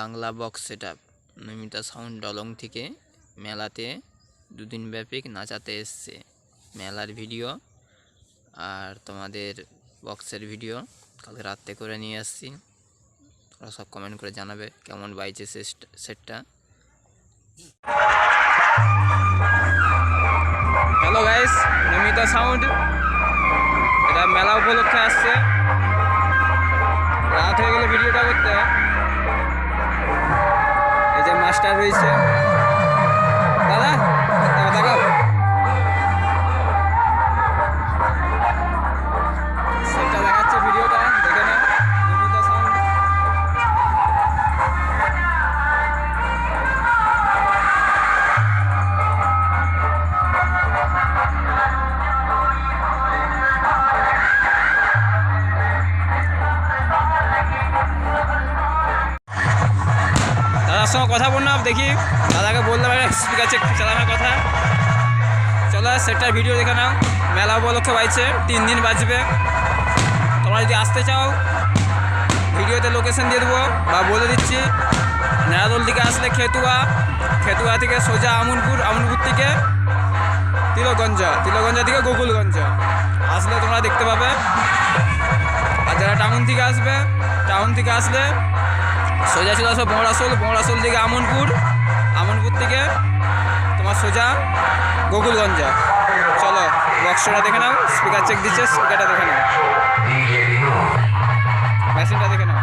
Bangla box setup Namita sound ডলং থেকে মেলাতে দুদিন ব্যাপী নাচাতে এসছে। মেলার ভিডিও আর তোমাদের বক্সের ভিডিও কালকে রাতে করে নিয়ে আসছি। ওরা সব কমেন্ট করে জানাবে কেমন বাইছে সেটটা। হ্যালো গাইস, নমিতা সাউন্ড এটা মেলা উপলক্ষে আসছে। রাত হয়ে গেলে ভিডিওটা করতে। এই যে মাস্টার রয়েছে দাদা, দেখাও সেটটা দেখাচ্ছে, ভিডিওটা দেখে না। নমিতা সাউন্ড দাদার সঙ্গে কথা বললাম, দেখি দাদাকে বললাম স্পিকার চেক চালানোর কথা। চলো সেটার ভিডিও দেখে নাও। মেলা উপলক্ষে বাইছে, 3 দিন বাজবে। তোমরা যদি আসতে চাও ভিডিওতে লোকেশন দিয়ে দেবো বা বলে দিচ্ছি। নেড়াদোল থেকে আসলে খেতুয়া থেকে সোজা আমনপুর থেকে তিলকগঞ্জ থেকে গোকুলগঞ্জ আসলে তোমরা দেখতে পাবে। আর যারা টাউন থেকে আসলে সোজা চলে আসবে বড়াসোল থেকে আমনপুর থেকে তোমার সোজা গোকুলগঞ্জ। চলো বক্সটা দেখে নাও, স্পিকার চেক দিচ্ছে, স্পিকারটা দেখে নাও, মেশিনটা দেখে নাও।